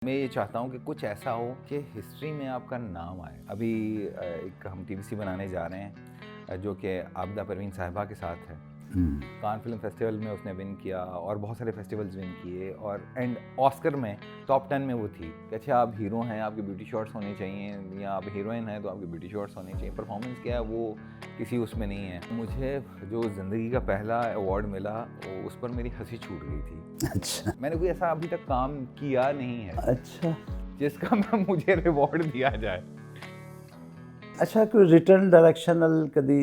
मैं ये चाहता हूँ कि कुछ ऐसा हो कि हिस्ट्री में आपका नाम आए। अभी एक हम टीवीसी बनाने जा रहे हैं जो कि आबिदा परवीन साहिबा के साथ है। कान फिल्म फेस्टिवल में उसने विन किया और बहुत सारे फेस्टिवल्स विन किए और एंड ऑस्कर में टॉप 10 में वो थी कि अच्छा आप हीरो हैं, आपके ब्यूटी शॉट्स होने चाहिए, या आप हीरोइन हैं तो आपके ब्यूटी शॉट्स होने चाहिए। परफॉर्मेंस क्या है वो किसी उसमें नहीं है। मुझे जो ज़िंदगी का पहला अवार्ड मिला वो उस पर मेरी हंसी छूट गई थी। अच्छा मैंने कोई ऐसा अभी तक काम किया नहीं है अच्छा जिसका मुझे रिवॉर्ड दिया जाए। अच्छा कोई रिटर्न डायरेक्शनल कभी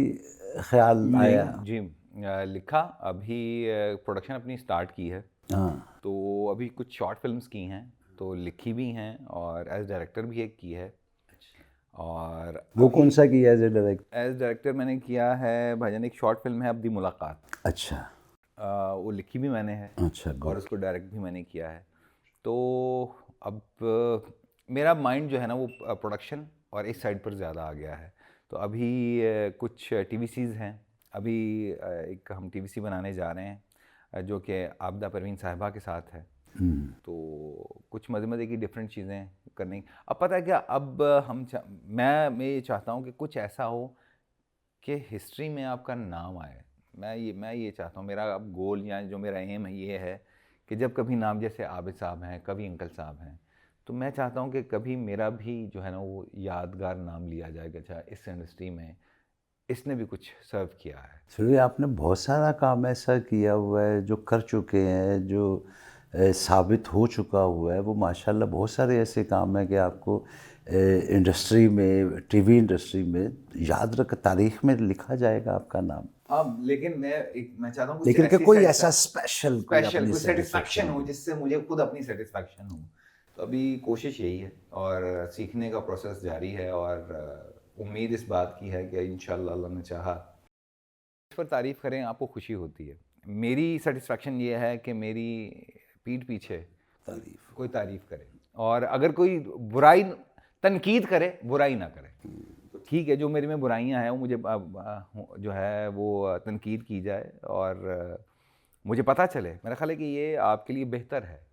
ख्याल आया? जी लिखा अभी प्रोडक्शन अपनी स्टार्ट की है। हाँ तो अभी कुछ शॉर्ट फिल्म्स की हैं, तो लिखी भी हैं और एज डायरेक्टर भी एक की है। और वो अभी कौन सा किया as a director? As director मैंने किया है भाईजान, एक शॉर्ट फिल्म है अब दी मुलाकात। अच्छा वो लिखी भी मैंने है अच्छा और गुड। उसको डायरेक्ट भी मैंने किया है। तो अब मेरा माइंड जो है ना वो प्रोडक्शन और इस साइड पर ज़्यादा आ गया है। तो अभी कुछ टीवीसीज़ हैं। अभी एक हम टीवीसी बनाने जा रहे हैं जो कि आबिदा परवीन साहिबा के साथ है। तो कुछ मज़े मज़े की डिफरेंट चीज़ें करने। अब पता है क्या, अब मैं ये चाहता हूँ कि कुछ ऐसा हो कि हिस्ट्री में आपका नाम आए। मैं ये चाहता हूँ, मेरा अब गोल या जो मेरा एम है ये है कि जब कभी नाम जैसे आबिद साहब हैं, कभी अंकल साहब हैं, तो मैं चाहता हूँ कि कभी मेरा भी जो है ना वो यादगार नाम लिया जाए कि अच्छा इस इंडस्ट्री में इसने भी कुछ सर्व किया है। फिर आपने बहुत सारा काम ऐसा किया हुआ है जो कर चुके हैं, जो साबित हो चुका हुआ है। वो माशाल्लाह बहुत सारे ऐसे काम हैं कि आपको इंडस्ट्री में, टीवी इंडस्ट्री में याद रख, तारीख में लिखा जाएगा आपका नाम। अब लेकिन मैं चाहता हूँ कुछ लेकिन कि ऐसी कोई ऐसा स्पेशल, कोई स्पेशल अपनी कोई सेटिस्फैक्शन सेटिस्फेक्शन हो हो। जिससे मुझे खुद अपनी सेटिस्फैक्शन हो। तो अभी कोशिश यही है और सीखने का प्रोसेस जारी है और उम्मीद इस बात की है कि इंशाल्लाह अल्लाह ने चाहा इस पर तारीफ़ करें आपको खुशी होती है। मेरी सेटिस्फैक्शन ये है कि मेरी पीठ पीछे कोई तारीफ़ करे और अगर कोई बुराई तनकीद करे, बुराई ना करे। तो ठीक है, जो मेरे में बुराइयां हैं वो मुझे जो है वो तनकीद की जाए और मुझे पता चले। मेरा ख्याल है कि ये आपके लिए बेहतर है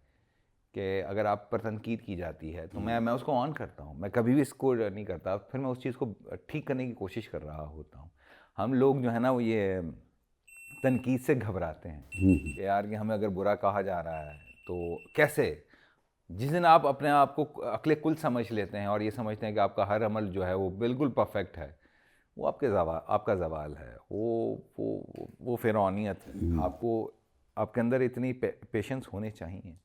कि अगर आप पर तनकीद की जाती है तो मैं उसको ऑन करता हूँ। मैं कभी भी इसको नहीं करता, फिर मैं उस चीज़ को ठीक करने की कोशिश कर रहा होता हूँ। हम लोग जो है ना वो ये तनकीद से घबराते हैं कि यार कि हमें अगर बुरा कहा जा रहा है तो कैसे। जिस दिन आप अपने आप को अक्ले कुल समझ लेते हैं और ये समझते हैं कि आपका हर अमल जो है वो बिल्कुल परफेक्ट है, वो आपका जवाल है। वो फ़िरौनियत है। आपको आपके अंदर इतनी पेशेंस होने चाहिए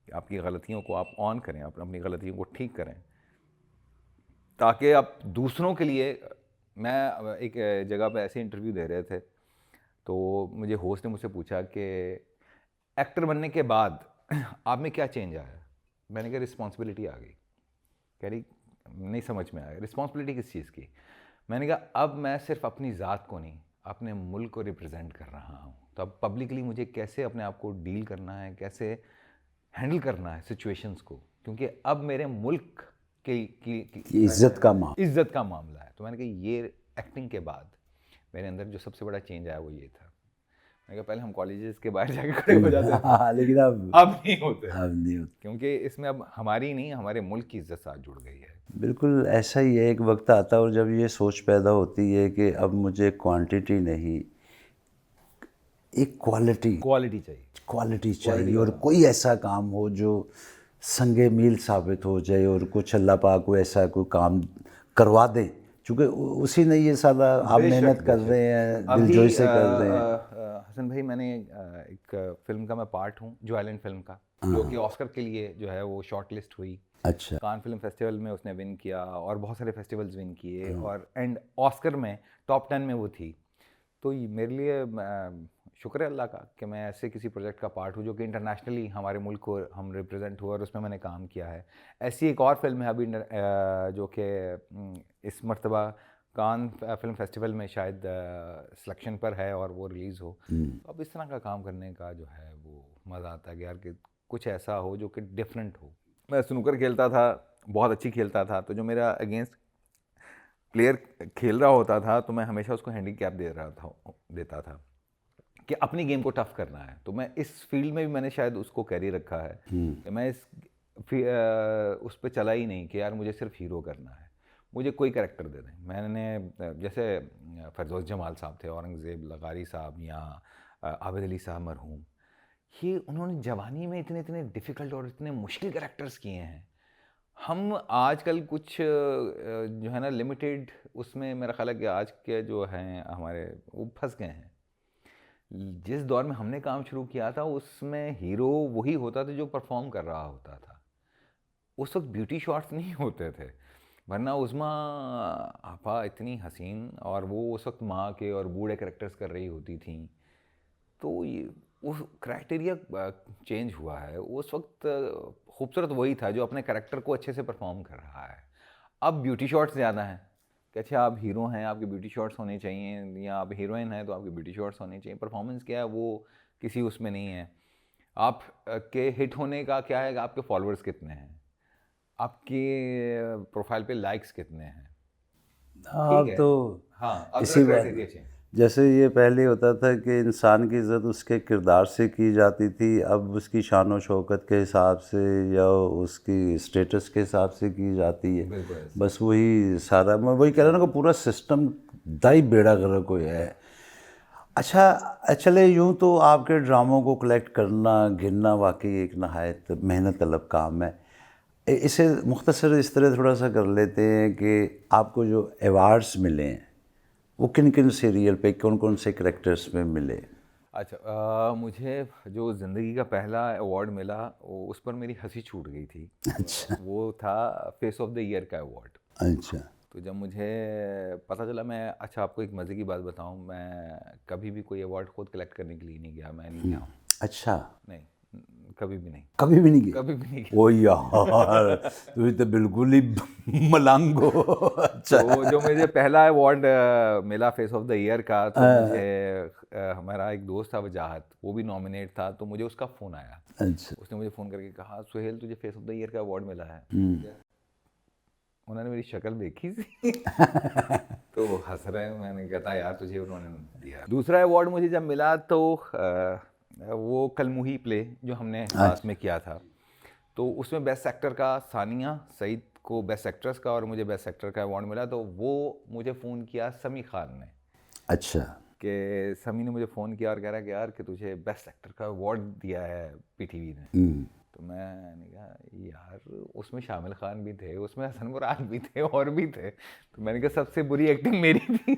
कि आपकी गलतियों को आप ऑन करें, आप अपनी गलतियों को ठीक करें ताकि आप दूसरों के लिए। मैं एक जगह पे ऐसे इंटरव्यू दे रहे थे तो मुझे होस्ट ने मुझसे पूछा कि एक्टर बनने के बाद आप में क्या चेंज आया। मैंने कहा रिस्पॉन्सिबिलिटी आ गई। कह रही नहीं समझ में आया, रिस्पॉन्सिबिलिटी किस चीज़ की। मैंने कहा अब मैं सिर्फ अपनी ज़ात को नहीं, अपने मुल्क को रिप्रेजेंट कर रहा हूँ। तो अब पब्लिकली मुझे कैसे अपने आप को डील करना है, कैसे हैंडल करना है सिचुएशंस को, क्योंकि अब मेरे मुल्क ये इज्जत का माम। इज्जत का मामला है। तो मैंने कहा ये एक्टिंग के बाद मेरे अंदर जो सबसे बड़ा चेंज आया वो ये था। मैंने कहा पहले हम कॉलेजेस के बाहर जाके खड़े हो जाते थे, हाँ, लेकिन अब नहीं होते, अब नहीं होता। क्योंकि इसमें अब हमारी नहीं हमारे मुल्क की इज्जत साथ जुड़ गई है। बिल्कुल ऐसा ही है। एक वक्त आता है और जब ये सोच पैदा होती है कि अब मुझे क्वांटिटी नहीं, एक क्वालिटी क्वालिटी चाहिए। क्वालिटी क्वालिटी चाहिए, का और काम। कोई ऐसा काम हो जो संगे मील साबित हो जाए और कुछ अल्लाह पाक को ऐसा कोई काम करवा दे, क्योंकि उसी ने ये सारा आप मेहनत कर रहे हैं, अभी दिलजोई से कर रहे हैं। हसन भाई, मैंने एक फिल्म का मैं पार्ट हूँ, जो आइलैंड फिल्म का, जो कि ऑस्कर के लिए जो है वो शॉर्ट लिस्ट हुई। अच्छा कान फिल्म फेस्टिवल में उसने विन किया और बहुत सारे फेस्टिवल्स विन किए और एंड ऑस्कर में टॉप 10 में वो थी। तो ये मेरे लिए शुक्र है अल्लाह का कि मैं ऐसे किसी प्रोजेक्ट का पार्ट हूँ जो कि इंटरनेशनली हमारे मुल्क को हम रिप्रेजेंट हुआ और उसमें मैंने काम किया है। ऐसी एक और फिल्म है अभी जो कि इस मरतबा कान फिल्म फेस्टिवल में शायद सिलेक्शन पर है और वो रिलीज़ हो। तो अब इस तरह का काम करने का जो है वो मज़ा आता है कि यार कि कुछ ऐसा हो जो कि डिफरेंट हो। मैं स्नूकर खेलता था, बहुत अच्छी खेलता था, तो जो मेरा अगेंस्ट प्लेयर खेल रहा होता था तो मैं हमेशा उसको हैंडीकैप देता था कि अपनी गेम को टफ करना है। तो मैं इस फील्ड में भी मैंने शायद उसको कैरी रखा है कि मैं इस फिर उस पे चला ही नहीं कि यार मुझे सिर्फ हीरो करना है, मुझे कोई कैरेक्टर दे दें। मैंने जैसे फरदौस जमाल साहब थे, औरंगज़ेब लगारी साहब, या आबिद अली साहब मरहूम, ये उन्होंने जवानी में इतने इतने डिफ़िकल्ट और इतने मुश्किल कैरेक्टर्स किए हैं। हम आजकल कुछ जो है ना लिमिटेड, उसमें मेरा ख्याल है कि आज के जो हैं हमारे, वो फंस गए हैं। जिस दौर में हमने काम शुरू किया था उसमें हीरो वही होता था जो परफॉर्म कर रहा होता था। उस वक्त ब्यूटी शॉट्स नहीं होते थे, वरना उज़मा आपा इतनी हसीन, और वो उस वक्त माँ के और बूढ़े कैरेक्टर्स कर रही होती थी। तो ये उस क्राइटेरिया चेंज हुआ है। उस वक्त खूबसूरत वही था जो अपने कैरेक्टर को अच्छे से परफॉर्म कर रहा है। अब ब्यूटी शॉट्स ज़्यादा हैं कि अच्छा आप हीरो हैं, आपके ब्यूटी शॉट्स होने चाहिए, या आप हीरोइन हैं तो आपके ब्यूटी शॉट्स होने चाहिए। परफॉर्मेंस क्या है वो किसी उसमें नहीं है। आप के हिट होने का क्या है कि आपके फॉलोअर्स कितने हैं, आपके प्रोफाइल पे लाइक्स कितने हैं। ठीक अब है, तो हाँ, अब इसी बात, क्राइटेरिया चेंज। जैसे ये पहले होता था कि इंसान की इज़्ज़त उसके किरदार से की जाती थी, अब उसकी शान और शौकत के हिसाब से या उसकी स्टेटस के हिसाब से की जाती है। बिल्कुल। बस वही सारा, मैं वही कह रहा हूँ ना कि पूरा सिस्टम दाई बेड़ा गर्क हो है। अच्छा चले, यूँ तो आपके ड्रामों को कलेक्ट करना गिनना वाकई एक नहायत मेहनत तलब काम है। इसे मुख्तसर इस तरह थोड़ा सा कर लेते हैं कि आपको जो अवार्ड्स मिले हैं वो किन किन सीरियल पे, कौन कौन से करेक्टर्स में मिले? अच्छा, मुझे जो ज़िंदगी का पहला अवार्ड मिला उस पर मेरी हंसी छूट गई थी। अच्छा वो था फेस ऑफ द ईयर का अवार्ड। अच्छा तो जब मुझे पता चला, मैं, अच्छा आपको एक मज़े की बात बताऊं, मैं कभी भी कोई अवार्ड खुद कलेक्ट करने के लिए नहीं गया। मैं नहीं गया हूँ, अच्छा, नहीं, कभी भी नहीं, कभी भी नहीं गए? कभी भी नहीं गया। ओ यार, तुम तो बिल्कुल ही मलंग हो। अच्छा तो जो मुझे पहला अवार्ड मिला फेस ऑफ द ईयर का, तो मुझे हमारा एक दोस्त था वजाहत, वो भी नॉमिनेट था, तो मुझे उसका फ़ोन आया। अच्छा। उसने मुझे फ़ोन करके कहा, सुहेल तुझे फेस ऑफ द ईयर का अवार्ड मिला है। उन्होंने मेरी शक्ल देखी थी तो वो हंस रहे हैं। मैंने कहा यार तुझे उन्होंने दिया। दूसरा अवार्ड मुझे जब मिला तो वो कलमुही प्ले जो हमने पास में किया था, तो उसमें बेस्ट एक्टर का सानिया सईद को बेस्ट एक्ट्रेस का और मुझे बेस्ट एक्टर का अवार्ड मिला। तो वो मुझे फ़ोन किया समी खान ने, अच्छा। कि समी ने मुझे फ़ोन किया और कह रहा कि यार कि तुझे बेस्ट एक्टर का अवार्ड दिया है पीटीवी ने। तो मैंने कहा यार उसमें शामिल खान भी थे, उसमें हसन मुराद भी थे और भी थे। तो मैंने कहा सबसे बुरी एक्टिंग मेरी थी।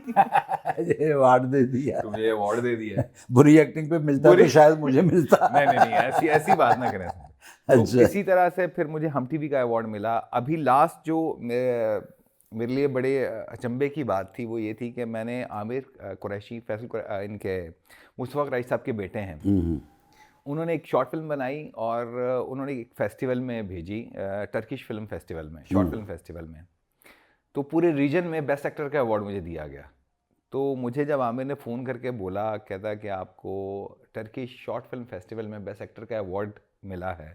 ये अवार्ड दे दिया, तुझे अवार्ड दे दिया। बुरी एक्टिंग पे मिलता तो शायद मुझे मिलता। नहीं नहीं नहीं, ऐसी ऐसी बात ना करें। तो अच्छा। इसी तरह से फिर मुझे हम टीवी का अवार्ड मिला। अभी लास्ट जो मेरे लिए बड़े अचंभे की बात थी वो ये थी कि मैंने आमिर कुरैशी, फैसल इनके मुस्तफ़ा कुरैशी साहब के बेटे हैं, उन्होंने एक शॉर्ट फिल्म बनाई और उन्होंने एक फेस्टिवल में भेजी, टर्किश फिल्म फेस्टिवल में, शॉर्ट फिल्म फेस्टिवल में। तो पूरे रीजन में बेस्ट एक्टर का अवार्ड मुझे दिया गया। तो मुझे जब आमिर ने फ़ोन करके बोला, कहता कि आपको टर्किश शॉर्ट फिल्म फेस्टिवल में बेस्ट एक्टर का अवार्ड मिला है,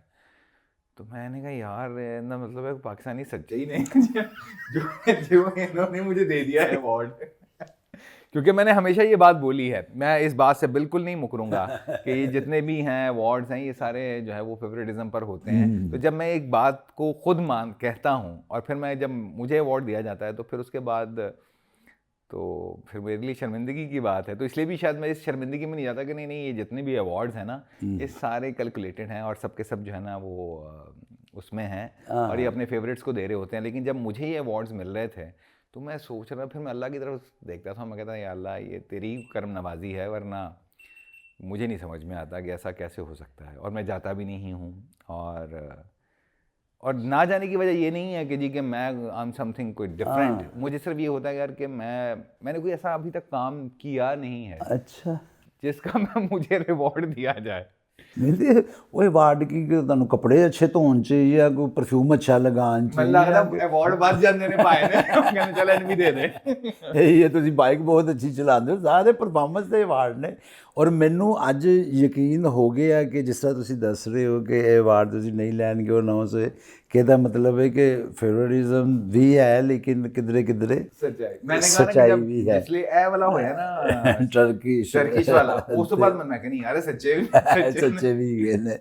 तो मैंने कहा यार ना, मतलब है पाकिस्तानी सच्चे ही नहीं जो इन्होंने मुझे दे दिया है अवार्ड। क्योंकि मैंने हमेशा ये बात बोली है, मैं इस बात से बिल्कुल नहीं मुकरूंगा कि ये जितने भी हैं अवार्ड्स हैं ये सारे जो है वो फेवरेटिज्म पर होते हैं। तो जब मैं एक बात को खुद कहता हूँ और फिर मैं जब मुझे अवार्ड दिया जाता है तो फिर उसके बाद तो फिर मेरे लिए शर्मिंदगी की बात है। तो इसलिए भी शायद मैं इस शर्मिंदगी में नहीं जाता कि नहीं नहीं ये जितने भी अवार्ड्स हैं ना ये सारे कैलकुलेटेड हैं और सबके सब जो है ना वो उसमें हैं और ये अपने फेवरेट्स को दे रहे होते हैं। लेकिन जब मुझे ये अवार्ड्स मिल रहे थे तो मैं सोच रहा, फिर मैं अल्लाह की तरफ देखता था, मैं कहता या अल्लाह ये तेरी करम नवाजी है, वरना मुझे नहीं समझ में आता कि ऐसा कैसे हो सकता है। और मैं जाता भी नहीं हूँ, और ना जाने की वजह ये नहीं है कि जी कि मैं आई एम समथिंग कोई डिफरेंट, मुझे सिर्फ ये होता है यार कि मैंने कोई ऐसा अभी तक काम किया नहीं है अच्छा जिसका मुझे रिवॉर्ड दिया जाए। नहीं वो अवार्ड की तुहानू कपड़े अच्छे धोन चाहिए या कोई परफ्यूम अच्छा लगान ਮੈਨੂੰ ਲੱਗਦਾ चाहिए? ਅਵਾਰਡ ਵੱਧ ਜਾਂਦੇ ਨੇ ਪਾਏ ਨੇ, ਕਹਿੰਦੇ ਚੱਲ ਇਹਨੂੰ ਵੀ ਦੇ ਦੇ। ਇਹ ਤੁਸੀਂ ਬਾਈਕ ਬਹੁਤ ਅੱਛੀ ਚਲਾਉਂਦੇ ਹੋ, ਸਾਰੇ ਪਰਫਾਰਮੈਂਸ ਦੇ ਅਵਾਰਡ ਨੇ। ਔਰ ਮੈਨੂੰ ਅੱਜ ਯਕੀਨ ਹੋ ਗਿਆ ਕਿ ਜਿਸ ਤਰ੍ਹਾਂ ਤੁਸੀਂ ਦੱਸ ਰਹੇ ਹੋ ਕਿ ਇਹ ਅਵਾਰਡ ਤੁਸੀਂ ਨਹੀਂ ਲੈਣਗੇ ਉਹ ਅਨਾਉਂਸ ਹੋਏ, ਕਿ ਇਹਦਾ ਮਤਲਬ ਹੈ ਕਿ ਫੇਵਰਿਟਿਜ਼ਮ ਵੀ ਹੈ ਲੇਕਿਨ ਕਿਧਰੇ ਕਿਧਰੇ ਸੱਚਾਈ ਮੈंने कहा ना कि जब इसलिए ਇਹ ਵਾਲਾ ਹੋਇਆ ਨਾ ਟਰਕਿਸ਼ ਟਰਕਿਸ਼ ਵਾਲਾ, ਉਸ ਤੋਂ ਬਾਅਦ ਮੈਂ ਕਹਿੰਦੀ ਯਾਰ ਸੱਚੇ ਸੱਚੇ ਵੀ ਹੈਗੇ ਨੇ।